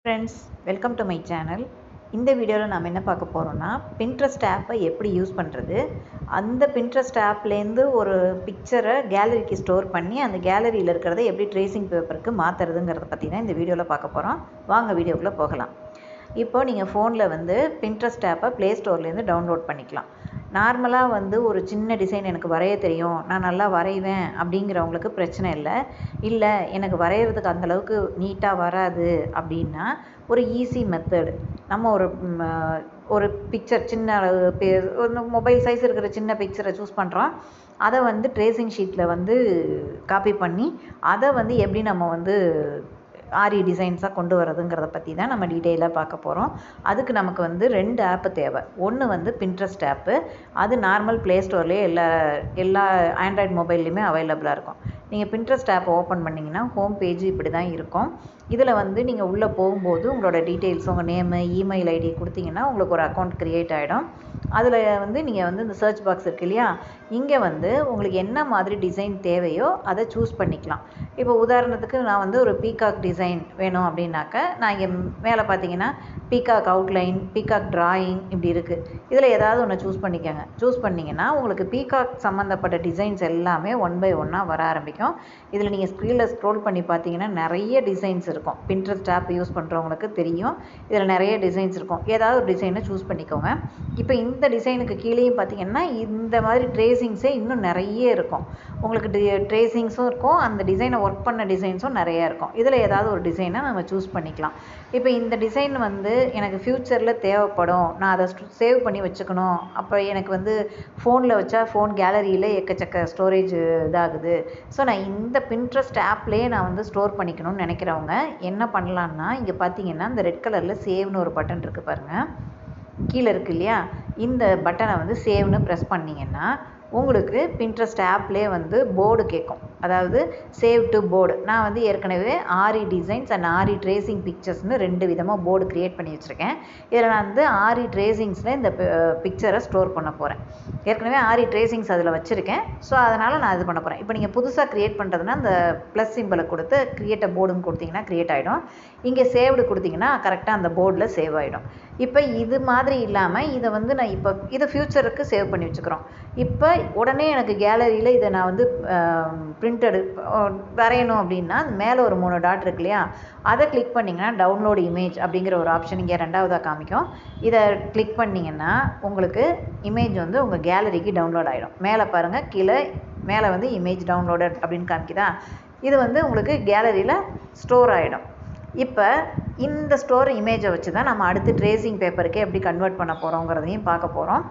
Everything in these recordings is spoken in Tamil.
Friends, welcome to my channel. இந்த வீடியோவில் நாம் என்ன பார்க்க போகிறோம்னா, பின்ட்ரெஸ்ட் ஆப்பை எப்படி யூஸ் பண்ணுறது, அந்த பின்ட்ரெஸ்ட் ஆப்லேருந்து ஒரு பிக்சரை கேலரிக்கு ஸ்டோர் பண்ணி அந்த கேலரியில் இருக்கிறத எப்படி ட்ரேசிங் பேப்பருக்கு மாற்றுறதுங்கிறத பற்றி தான் இந்த வீடியோவில் பார்க்க போகிறோம். வாங்க வீடியோக்குள்ளே போகலாம். இப்போது நீங்கள் ஃபோனில் வந்து பின்ட்ரெஸ்ட் ஆப்பை ப்ளே ஸ்டோர்லேருந்து டவுன்லோட் பண்ணிக்கலாம். நார்மலாக ஒரு சின்ன டிசைன் எனக்கு வரைய தெரியும், நான் நல்லா வரைவேன் அப்படிங்கிறவங்களுக்கு பிரச்சனை இல்லை எனக்கு வரைகிறதுக்கு அந்தளவுக்கு நீட்டாக வராது அப்படின்னா ஒரு ஈஸி மெத்தடு. நம்ம ஒரு பிக்சர் சின்ன ஒரு மொபைல் சைஸ் இருக்கிற சின்ன பிக்சரை சூஸ் பண்ணுறோம். அதை ட்ரேசிங் ஷீட்டில் காப்பி பண்ணி அதை எப்படி நம்ம ஆரி டிசைன்ஸாக கொண்டு வரதுங்கிறத பற்றி தான் நம்ம டீட்டெயிலாக பார்க்க போகிறோம். அதுக்கு நமக்கு 2 ஆப்பு தேவை. ஒன்று பின்ட்ரெஸ்ட் ஆப்பு, அது நார்மல் ப்ளே ஸ்டோர்லேயே எல்லா ஆண்ட்ராய்டு மொபைல்லையுமே அவைலபிளாக இருக்கும். நீங்கள் பின்ட்ரெஸ்ட் ஆப் ஓப்பன் பண்ணிங்கன்னா ஹோம் பேஜ் இப்படி தான் இருக்கும். இதில் நீங்கள் உள்ளே போகும்போது உங்களோட டீட்டெயில்ஸ், உங்கள் நேமு, இமெயில் ஐடி கொடுத்தீங்கன்னா உங்களுக்கு ஒரு அக்கௌண்ட் க்ரியேட் ஆகிடும். அதில் நீங்கள் இந்த சர்ச் பாக்ஸ் இருக்கு இல்லையா, இங்கே உங்களுக்கு என்ன மாதிரி டிசைன் தேவையோ அதை சூஸ் பண்ணிக்கலாம். இப்போ உதாரணத்துக்கு நான் ஒரு பீகாக் டிசைன் வேணும் அப்படின்னாக்க, நான் இங்கே மேலே பார்த்தீங்கன்னா பீகாக் அவுட்லைன், பீகாக் டிராயிங் இப்படி இருக்குது. இதில் ஏதாவது ஒன்று சூஸ் பண்ணிக்கோங்க. சூஸ் பண்ணிங்கன்னா உங்களுக்கு பீகாக் சம்மந்தப்பட்ட டிசைன்ஸ் எல்லாமே 1 by 1 வர ஆரம்பிக்கும். இதில் நீங்கள் ஸ்க்ரீனில் ஸ்க்ரோல் பண்ணி பார்த்தீங்கன்னா நிறைய டிசைன்ஸ் இருக்கும். பின்ட்ரெஸ்ட் ஆப் யூஸ் பண்ணுறவங்களுக்கு தெரியும், இதில் நிறைய டிசைன்ஸ் இருக்கும். ஏதாவது ஒரு டிசைனை சூஸ் பண்ணிக்கோங்க. இப்போ இந்த டிசைனுக்கு கீழேயும் பார்த்தீங்கன்னா இந்த மாதிரி ட்ரேசிங்ஸே இன்னும் நிறைய இருக்கும். உங்களுக்கு ட்ரேசிங்ஸும் இருக்கும், அந்த டிசைனை ஒர்க் பண்ண டிசைன்ஸும் நிறையா இருக்கும். இதில் ஏதாவது ஒரு டிசைனை நம்ம சூஸ் பண்ணிக்கலாம். இப்போ இந்த டிசைன் எனக்கு ஃப்யூச்சரில் தேவைப்படும், நான் அதை சேவ் பண்ணி வச்சுக்கணும். அப்போ எனக்கு ஃபோனில் வச்சா ஃபோன் கேலரியில் எக்கச்சக்க ஸ்டோரேஜ் இதாகுது. ஸோ நான் இந்த பின்ட்ரெஸ்ட் ஆப்லேயே நான் ஸ்டோர் பண்ணிக்கணும்னு நினைக்கிறவங்க என்ன பண்ணலான்னா, இங்கே பார்த்தீங்கன்னா இந்த ரெட் கலரில் சேவ்னு ஒரு பட்டன் இருக்குது பாருங்கள், கீழே இருக்குது இல்லையா, இந்த பட்டனை சேவ்னு ப்ரெஸ் பண்ணிங்கன்னா உங்களுக்கு பின்ட்ரெஸ்ட் ஆப்லேயே போர்டு கேட்கும். அதாவது சேவ் டு போர்டு. நான் ஏற்கனவே ஆரி டிசைன்ஸ் அண்ட் ஆரி ட்ரேசிங் பிக்சர்ஸ்னு 2 விதமாக போர்டு க்ரியேட் பண்ணி வச்சுருக்கேன். இதில் நான் ஆரி ட்ரேசிங்ஸில் இந்த பிக்சரை ஸ்டோர் பண்ண போகிறேன். ஏற்கனவே ஆரி ட்ரேசிங்ஸ் அதில் வச்சுருக்கேன். ஸோ அதனால் நான் இது பண்ண போகிறேன். இப்போ நீங்கள் புதுசாக க்ரியேட் பண்ணுறதுனா அந்த ப்ளஸ் சிம்பிளை கொடுத்து க்ரியேட் அ போர்டுன்னு கொடுத்தீங்கன்னா க்ரியேட் ஆகிடும். இங்கே சேவ்டு கொடுத்தீங்கன்னா கரெக்டாக அந்த போர்டில் சேவ் ஆகிடும். இப்போ இது மாதிரி இல்லாமல் இதை நான் இப்போ இதை ஃப்யூச்சருக்கு சேவ் பண்ணி வச்சுக்கிறோம். இப்போ உடனே எனக்கு கேலரியில் இதை நான் பிரிண்டடு வரையணும் அப்படின்னா மேலே ஒரு 3 டாட் இருக்கு இல்லையா, அதை கிளிக் பண்ணிங்கன்னா டவுன்லோட் இமேஜ் அப்படிங்கிற ஒரு ஆப்ஷன் இங்கே 2வதாக காமிக்கும். இதை கிளிக் பண்ணிங்கன்னா உங்களுக்கு இமேஜ் உங்கள் கேலரிக்கு டவுன்லோட் ஆகிடும். மேலே பாருங்கள், கீழே மேலே இமேஜ் டவுன்லோடட் அப்படின்னு காமிக்குதா. இது உங்களுக்கு கேலரியில் ஸ்டோர் ஆகிடும். இப்போ இந்த ஸ்டோர் இமேஜை வச்சு தான் நம்ம அடுத்து ட்ரேசிங் பேப்பருக்கு எப்படி கன்வெர்ட் பண்ண போகிறோங்கிறதையும் பார்க்க போகிறோம்.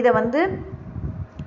இதை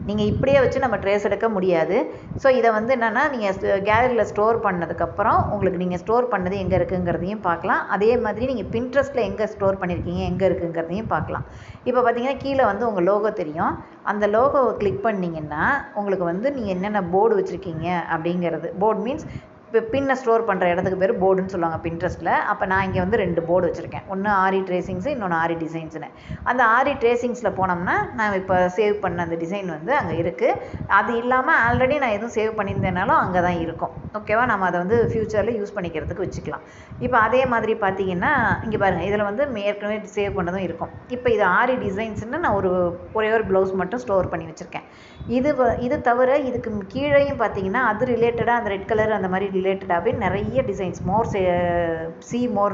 நீங்கள் இப்படியே வச்சு நம்ம ட்ரேஸ் எடுக்க முடியாது. ஸோ இதை என்னென்னா நீங்கள் கேலரியில் ஸ்டோர் பண்ணதுக்கப்புறம் உங்களுக்கு நீங்கள் ஸ்டோர் பண்ணது எங்கே இருக்குங்கிறதையும் பார்க்கலாம். அதே மாதிரி நீங்கள் பின்ட்ரெஸ்ட்டில் எங்கே ஸ்டோர் பண்ணியிருக்கீங்க, எங்கே இருக்குங்கிறதையும் பார்க்கலாம். இப்போ பார்த்தீங்கன்னா கீழே உங்கள் லோகோ தெரியும். அந்த லோகோவை கிளிக் பண்ணிங்கன்னா உங்களுக்கு நீங்கள் என்னென்ன போர்டு வச்சுருக்கீங்க அப்படிங்கிறது, போர்டு மீன்ஸ் இப்போ பின்னை ஸ்டோர் பண்ணுற இடத்துக்கு பேர் போர்டுன்னு சொல்லுவாங்க பின்ட்ரெஸ்ட்டில். அப்போ நான் இங்கே 2 போர்டு வச்சுருக்கேன். ஒன்று ஆரி ட்ரேசிங்ஸு, இன்னொன்று ஆரி டிசைன்ஸுன்னு. அந்த ஆரி ட்ரேசிங்ஸில் போனோம்னா நான் இப்போ சேவ் பண்ண அந்த டிசைன் அங்கே இருக்குது. அது இல்லாமல் ஆல்ரெடி நான் எதுவும் சேவ் பண்ணியிருந்தேனாலும் அங்கே தான் இருக்கும். ஓகேவா, நம்ம அதை ஃப்யூச்சரில் யூஸ் பண்ணிக்கிறதுக்கு வச்சுக்கலாம். இப்போ அதே மாதிரி பார்த்தீங்கன்னா இங்கே பாருங்கள், இதில் ஏற்கனவே சேவ் பண்ணதும் இருக்கும். இப்போ இது ஆரி டிசைன்ஸுன்னு நான் ஒரே ஒரு ப்ளவுஸ் மட்டும் ஸ்டோர் பண்ணி வச்சுருக்கேன். இது தவிர இதுக்கு கீழேயும் பார்த்தீங்கன்னா அது ரிலேட்டடாக அந்த ரெட் கலர் அந்த மாதிரி ரிலேட்டடாகவே நிறைய டிசைன்ஸ் மோர்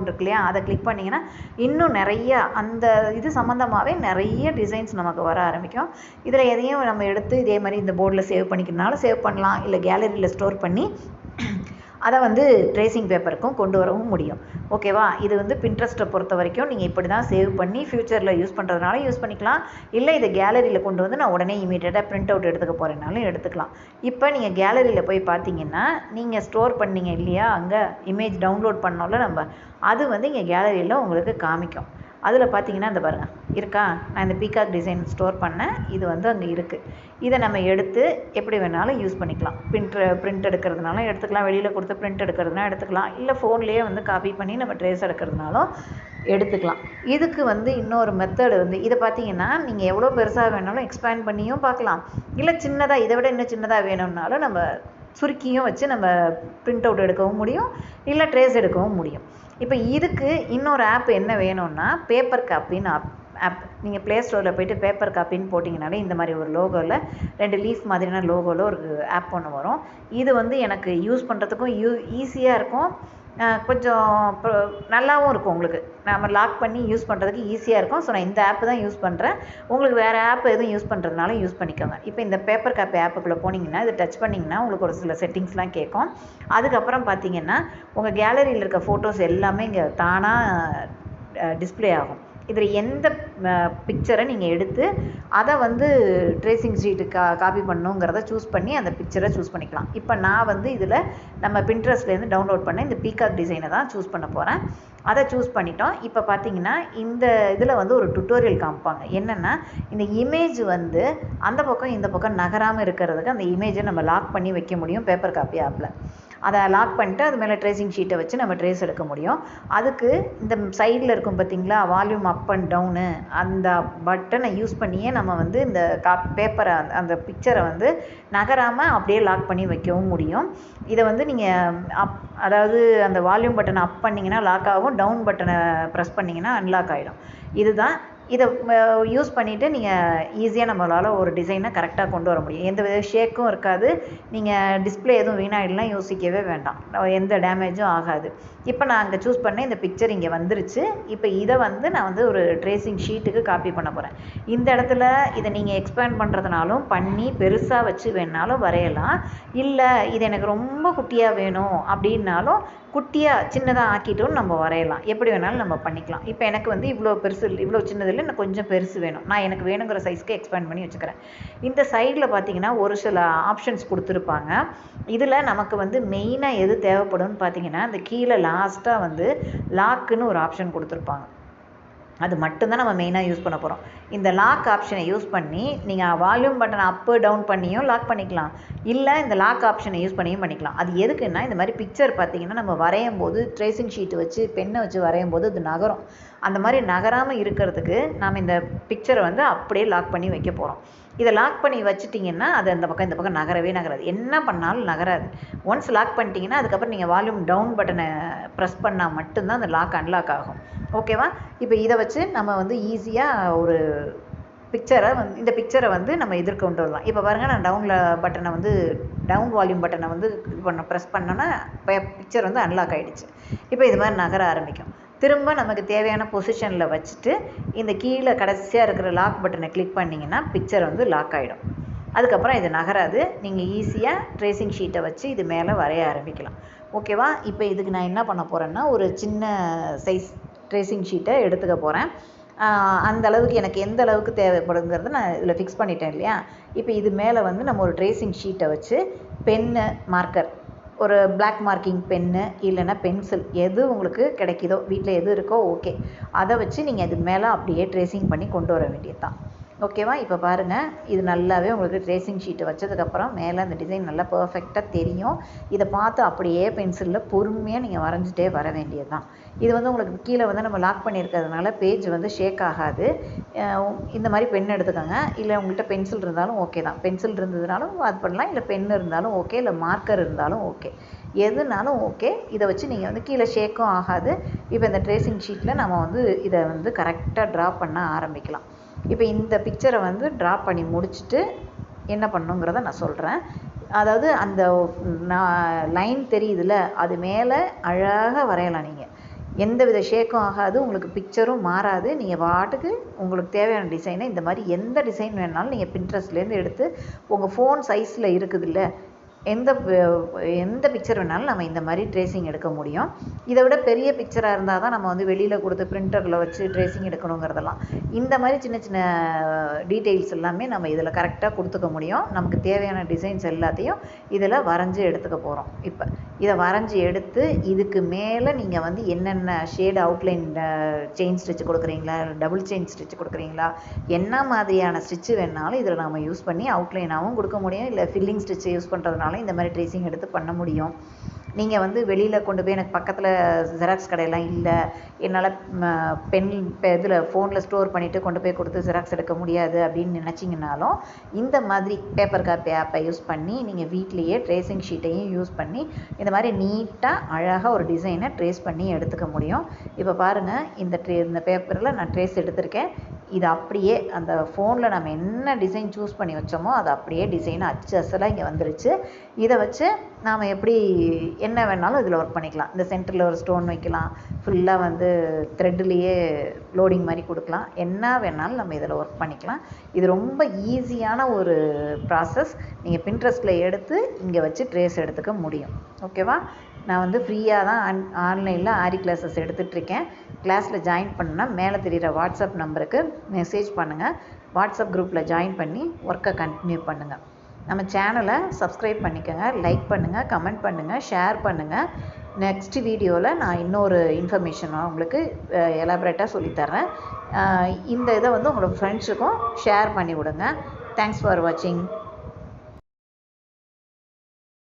இருக்கு இல்லையா, அதை கிளிக் பண்ணிங்கன்னா இன்னும் நிறைய அந்த இது சம்மந்தமாகவே நிறைய டிசைன்ஸ் நமக்கு வர ஆரம்பிக்கும். இதில் எதையும் நம்ம எடுத்து இதே மாதிரி இந்த போர்டில் சேவ் பண்ணிக்கிறதுனால சேவ் பண்ணலாம், இல்லை கேலரியில் ஸ்டோர் பண்ணி அதை ட்ரேசிங் பேப்பருக்கும் கொண்டு வரவும் முடியும். ஓகேவா, இது பின்ட்ரெஸ்ட்டை பொறுத்த வரைக்கும் நீங்கள் இப்படி தான் சேவ் பண்ணி ஃப்யூச்சரில் யூஸ் பண்ணுறதுனால யூஸ் பண்ணிக்கலாம். இல்லை இதை கேலரியில் கொண்டு நான் உடனே இமீடியட்டாக பிரிண்ட் அவுட் எடுத்துக்க போகிறேன்னாலும் எடுத்துக்கலாம். இப்போ நீங்கள் கேலரியில் போய் பார்த்தீங்கன்னா நீங்கள் ஸ்டோர் பண்ணீங்க இல்லையா, அங்கே இமேஜ் டவுன்லோட் பண்ணோம்ல நம்ம, அது இங்கே கேலரியில் உங்களுக்கு காமிக்கும். அதில் பார்த்தீங்கன்னா இந்த பாருங்கள் இருக்கா, நான் இந்த பீகாக் டிசைன் ஸ்டோர் பண்ணேன், இது அங்கே இருக்குது. இதை நம்ம எடுத்து எப்படி வேணாலும் யூஸ் பண்ணிக்கலாம். பிரிண்ட் எடுக்கிறதுனாலும் எடுத்துக்கலாம், வெளியில் கொடுத்து பிரிண்ட் எடுக்கிறதுனா எடுத்துக்கலாம், இல்லை ஃபோன்லேயே காப்பி பண்ணி நம்ம ட்ரேஸ் எடுக்கிறதுனாலும் எடுத்துக்கலாம். இதுக்கு இன்னொரு மெத்தடு இதை பார்த்தீங்கன்னா நீங்கள் எவ்வளோ பெருசாக வேணாலும் எக்ஸ்பேண்ட் பண்ணியும் பார்க்கலாம், இல்லை சின்னதாக இதை விட இன்னும் சின்னதாக வேணும்னாலும் நம்ம சுருக்கியும் வச்சு நம்ம பிரிண்ட் அவுட் எடுக்கவும் முடியும், இல்லை ட்ரேஸ் எடுக்கவும் முடியும். இப்போ இதுக்கு இன்னொரு ஆப் என்ன வேணும்னா பேப்பர் காப்பின்னு ஆப். நீங்கள் ப்ளே ஸ்டோரில் போய்ட்டு பேப்பர் காப்பின்னு போட்டிங்கனாலே இந்த மாதிரி ஒரு லோகோவில் 2 லீஃப் மாதிரியான லோகோவில் ஒரு ஆப் ஒன்று வரும். இது வந்து எனக்கு யூஸ் பண்ணுறதுக்கும் ஈஸியாக இருக்கும், கொஞ்சம் நல்லாவும் இருக்கும். உங்களுக்கு நம்ம லாக் பண்ணி யூஸ் பண்ணுறதுக்கு ஈஸியாக இருக்கும். ஸோ நான் இந்த ஆப் தான் யூஸ் பண்ணுறேன். உங்களுக்கு வேறு ஆப் எதுவும் யூஸ் பண்ணுறதுனாலும் யூஸ் பண்ணிக்கோங்க. இப்போ இந்த பேப்பர் காப்பி ஆப்புக்குள்ளே போனீங்கன்னா இது டச் பண்ணிங்கன்னா உங்களுக்கு ஒரு சில செட்டிங்ஸ்லாம் கேட்கும். அதுக்கப்புறம் பார்த்தீங்கன்னா உங்கள் கேலரியில் இருக்க ஃபோட்டோஸ் எல்லாமே இங்கே தானாக டிஸ்பிளே ஆகும். இதில் எந்த பிக்சரை நீங்கள் எடுத்து அதை வந்து ட்ரேசிங் ஷீட்டு காப்பி பண்ணணுங்கிறத சூஸ் பண்ணி அந்த பிக்சரை சூஸ் பண்ணிக்கலாம். இப்போ நான் வந்து இதில் நம்ம பின்ட்ரெஸ்ட்லேருந்து டவுன்லோட் பண்ண இந்த பீகாக் டிசைனை தான் சூஸ் பண்ண போகிறேன். அதை சூஸ் பண்ணிட்டோம். இப்போ பார்த்தீங்கன்னா இந்த இதில் வந்து ஒரு டுட்டோரியல் காமிப்பாங்க. என்னென்னா இந்த இமேஜ் வந்து அந்த பக்கம் இந்த பக்கம் நகராமல் இருக்கிறதுக்கு அந்த இமேஜை நம்ம லாக் பண்ணி வைக்க முடியும் பேப்பர் காப்பி ஆப்பில். அதை லாக் பண்ணிட்டு அது மேலே ட்ரேசிங் ஷீட்டை வச்சு நம்ம ட்ரேஸ் எடுக்க முடியும். அதுக்கு இந்த சைடில் இருக்கும் பார்த்திங்களா வால்யூம் அப் அண்ட் டவுனு, அந்த பட்டனை யூஸ் பண்ணியே நம்ம வந்து இந்த பேப்பரை அந்த பிக்சரை வந்து நகராமல் அப்படியே லாக் பண்ணி வைக்கவும் முடியும். இதை வந்து நீங்கள் அதாவது அந்த வால்யூம் பட்டனை அப் பண்ணிங்கன்னா லாக் ஆகும், டவுன் பட்டனை ப்ரெஸ் பண்ணிங்கன்னா அன்லாக் ஆகிடும். இதுதான். இதை யூஸ் பண்ணிவிட்டு நீங்கள் ஈஸியாக நம்மளால் ஒரு டிசைனை கரெக்டாக கொண்டு வர முடியும். எந்த வித ஷேக்கும் இருக்காது. நீங்கள் டிஸ்பிளே எதுவும் வீணாகிடலாம் யோசிக்கவே வேண்டாம், எந்த டேமேஜும் ஆகாது. இப்போ நான் அங்கே சூஸ் பண்ணேன், இந்த பிக்சர் இங்கே வந்துருச்சு. இப்போ இதை வந்து நான் வந்து ஒரு ட்ரேசிங் ஷீட்டுக்கு காப்பி பண்ண போகிறேன். இந்த இடத்துல இதை நீங்கள் எக்ஸ்பேண்ட் பண்ணுறதுனாலும் பண்ணி பெருசாக வச்சு வேணாலும் வரையலாம். இல்லை இது எனக்கு ரொம்ப குட்டியாக வேணும் அப்படின்னாலும் குட்டியாக சின்னதாக ஆக்கிட்டும் நம்ம வரையலாம். எப்படி வேணாலும் நம்ம பண்ணிக்கலாம். இப்போ எனக்கு வந்து இவ்வளோ பெருசு இவ்வளோ சின்னதில் எனக்கு கொஞ்சம் பெருசு வேணும், நான் எனக்கு வேணுங்கிற சைஸ்க்கு எக்ஸ்பேண்ட் பண்ணி வச்சுக்கிறேன். இந்த சைடில் பார்த்தீங்கன்னா ஒரு சில ஆப்ஷன்ஸ் கொடுத்துருப்பாங்க. இதில் நமக்கு வந்து மெயினாக எது தேவைப்படும்னு பார்த்தீங்கன்னா இந்த கீழே லாஸ்ட்டாக வந்து லாக்குன்னு ஒரு ஆப்ஷன் கொடுத்துருப்பாங்க. அது மட்டும்தான் நம்ம மெயினாக யூஸ் பண்ண போகிறோம். இந்த லாக் ஆப்ஷனை யூஸ் பண்ணி நீங்கள் வால்யூம் பட்டனை அப்பு டவுன் பண்ணியும் லாக் பண்ணிக்கலாம், இல்லை இந்த லாக் ஆப்ஷனை யூஸ் பண்ணியும் பண்ணிக்கலாம். அது எதுக்குன்னா இந்த மாதிரி பிக்சர் பார்த்தீங்கன்னா நம்ம வரையும் போது ட்ரேசிங் ஷீட்டு வச்சு பெண்ணை வச்சு வரையும் போது அது நகரும். அந்த மாதிரி நகராமல் இருக்கிறதுக்கு நாம் இந்த பிக்சரை வந்து அப்படியே லாக் பண்ணி வைக்க போகிறோம். இதை லாக் பண்ணி வச்சுட்டிங்கன்னா அது அந்த பக்கம் இந்த பக்கம் நகரவே நகராது, என்ன பண்ணாலும் நகராது. ஒன்ஸ் லாக் பண்ணிட்டீங்கன்னா அதுக்கப்புறம் நீங்கள் வால்யூம் டவுன் பட்டனை ப்ரெஸ் பண்ணால் மட்டும்தான் அந்த லாக் அன்லாக் ஆகும். ஓகேவா? இப்போ இதை வச்சு நம்ம வந்து ஈஸியாக ஒரு பிக்சரை வந்து இந்த பிக்சரை வந்து நம்ம எதிர்க்க கொண்டு வரலாம். இப்போ பாருங்கள், நான் டவுன் வால்யூம் பட்டனை வந்து இது ப்ரெஸ் பண்ணோன்னா பிக்சர் வந்து அன்லாக் ஆகிடுச்சு. இப்போ இது மாதிரி நகர ஆரம்பிக்கும். திரும்ப நமக்கு தேவையான பொசிஷனில் வச்சுட்டு இந்த கீழே கடைசியாக இருக்கிற லாக் பட்டனை கிளிக் பண்ணிங்கன்னா பிக்சர் வந்து லாக் ஆகிடும். அதுக்கப்புறம் இது நகராது. நீங்கள் ஈஸியாக ட்ரேசிங் ஷீட்டை வச்சு இது மேலே வரைய ஆரம்பிக்கலாம். ஓகேவா? இப்போ இதுக்கு நான் என்ன பண்ண போகிறேன்னா ஒரு சின்ன சைஸ் ட்ரேசிங் ஷீட்டை எடுத்துக்க போகிறேன். அந்த அளவுக்கு எனக்கு எந்த அளவுக்கு தேவைப்படுங்கிறத நான் இதில் ஃபிக்ஸ் பண்ணிட்டேன் இல்லையா? இப்போ இது மேலே வந்து நம்ம ஒரு ட்ரேசிங் ஷீட்டை வச்சு பென்னு, மார்க்கர், ஒரு பிளாக் மார்க்கிங் பென்னு இல்லைன்னா பென்சில் எது உங்களுக்கு கிடைக்குதோ, வீட்டில் எது இருக்கோ ஓகே, அதை வச்சு நீங்கள் இது மேலே அப்படியே ட்ரேசிங் பண்ணி கொண்டு வர வேண்டியது தான். ஓகேவா? இப்போ பாருங்கள், இது நல்லாவே உங்களுக்கு ட்ரேசிங் ஷீட்டு வச்சதுக்கப்புறம் மேலே அந்த டிசைன் நல்லா பர்ஃபெக்டாக தெரியும். இதை பார்த்து அப்படியே பென்சிலில் பொறுமையாக நீங்கள் வரைஞ்சிட்டே வர வேண்டியது தான். இது வந்து உங்களுக்கு கீழே வந்து நம்ம லாக் பண்ணியிருக்கிறதுனால பேஜ் வந்து ஷேக் ஆகாது. இந்த மாதிரி பென் எடுத்துக்கோங்க. இல்லை உங்கள்கிட்ட பென்சில் இருந்தாலும் ஓகே தான். பென்சில் இருந்ததுனாலும் அது பண்ணலாம், இல்லை பென் இருந்தாலும் ஓகே, இல்லை மார்க்கர் இருந்தாலும் ஓகே, எதுனாலும் ஓகே. இதை வச்சு நீங்கள் வந்து கீழே ஷேக்கும் ஆகாது. இப்போ இந்த ட்ரேசிங் ஷீட்டில் நம்ம வந்து இதை வந்து கரெக்டாக ட்ரா பண்ண ஆரம்பிக்கலாம். இப்போ இந்த பிக்சரை வந்து ட்ரா பண்ணி முடிச்சுட்டு என்ன பண்ணுங்கிறத நான் சொல்கிறேன். அதாவது அந்த லைன் தெரியுதுல்ல, அது மேலே அழகாக வரையலாம். நீங்கள் எந்த வித ஷேக்கும் ஆகாது, உங்களுக்கு பிக்சரும் மாறாது. நீங்கள் பாட்டுக்கு உங்களுக்கு தேவையான டிசைனை இந்த மாதிரி எந்த டிசைன் வேணாலும் நீங்கள் பின்ட்ரெஸ்ட்லேருந்து எடுத்து உங்கள் ஃபோன் சைஸில் இருக்குதுல்ல, எந்த பிக்சர் வேணாலும் நம்ம இந்த மாதிரி ட்ரேசிங் எடுக்க முடியும். இதை விட பெரிய பிக்சராக இருந்தால் தான் நம்ம வந்து வெளியில் கொடுத்து பிரிண்டரில் வச்சு ட்ரேசிங் எடுக்கணுங்கிறதெல்லாம். இந்த மாதிரி சின்ன சின்ன டீட்டெயில்ஸ் எல்லாமே நம்ம இதில் கரெக்டாக கொடுத்துக்க முடியும். நமக்கு தேவையான டிசைன்ஸ் எல்லாத்தையும் இதில் வரைஞ்சி எடுத்துக்க போகிறோம். இப்போ இதை வரைஞ்சி எடுத்து இதுக்கு மேலே நீங்கள் வந்து என்னென்ன ஷேடு அவுட்லைன் செயின் ஸ்டிச் கொடுக்குறீங்களா, டபுள் செயின் ஸ்டிச் கொடுக்குறீங்களா, என்ன மாதிரியான ஸ்டிச்சு வேணாலும் இதில் நம்ம யூஸ் பண்ணி அவுட்லைனாகவும் கொடுக்க முடியும். இல்லை ஃபில்லிங் ஸ்டிச்சை யூஸ் பண்ணுறதுனால இந்த மாதிரி ட்ரேசிங் எடுத்து பண்ண முடியும். நீங்கள் வந்து வெளியில் கொண்டு போய் எனக்கு பக்கத்தில் ஜெராக்ஸ் கடையெல்லாம் இல்லை, என்னால் பென் இதில் ஃபோனில் ஸ்டோர் பண்ணிவிட்டு கொண்டு போய் கொடுத்து ஜெராக்ஸ் எடுக்க முடியாது அப்படின்னு நினச்சிங்கனாலும் இந்த மாதிரி பேப்பர் காப்பி ஆப்பை யூஸ் பண்ணி நீங்கள் வீட்லேயே ட்ரேசிங் ஷீட்டையும் யூஸ் பண்ணி இந்த மாதிரி நீட்டாக அழகாக ஒரு டிசைனை ட்ரேஸ் பண்ணி எடுத்துக்க முடியும். இப்போ பாருங்கள், இந்த பேப்பரில் நான் ட்ரேஸ் எடுத்திருக்கேன். இது அப்படியே அந்த ஃபோனில் நம்ம என்ன டிசைன் சூஸ் பண்ணி வச்சோமோ அது அப்படியே டிசைன் அச்சு அசலாக இங்கே வந்துருச்சு. இதை வச்சு நாம் எப்படி என்ன வேணாலும் இதில் ஒர்க் பண்ணிக்கலாம். இந்த சென்டரில் ஒரு ஸ்டோன் வைக்கலாம், ஃபுல்லாக வந்து த்ரெட்லேயே லோடிங் மாதிரி கொடுக்கலாம், என்ன வேணாலும் நம்ம இதில் ஒர்க் பண்ணிக்கலாம். இது ரொம்ப ஈஸியான ஒரு ப்ராசஸ். நீங்கள் பின்ட்ரெஸ்ட்டில் எடுத்து இங்கே வச்சு ட்ரேஸ் எடுத்துக்க முடியும். ஓகேவா? நான் வந்து ஃப்ரீயாக தான் ஆன்லைனில் ஆரி கிளாஸஸ் எடுத்துகிட்ருக்கேன். கிளாஸில் ஜாயின் பண்ணுன்னா மேலே தெரிகிற வாட்ஸ்அப் நம்பருக்கு மெசேஜ் பண்ணுங்கள். வாட்ஸ்அப் குரூப்பில் ஜாயின் பண்ணி ஒர்க்கை கண்டினியூ பண்ணுங்கள். நம்ம சேனலை சப்ஸ்கிரைப் பண்ணிக்கோங்க, லைக் பண்ணுங்கள், கமெண்ட் பண்ணுங்கள், ஷேர் பண்ணுங்கள். நெக்ஸ்ட் வீடியோவில் நான் இன்னொரு இன்ஃபர்மேஷனாக உங்களுக்கு எலாபரேட்டாக சொல்லித்தரேன். இந்த இதை வந்து உங்களோட ஃப்ரெண்ட்ஸுக்கும் ஷேர் பண்ணி விடுங்க. தேங்க்ஸ் ஃபார் வாட்சிங்.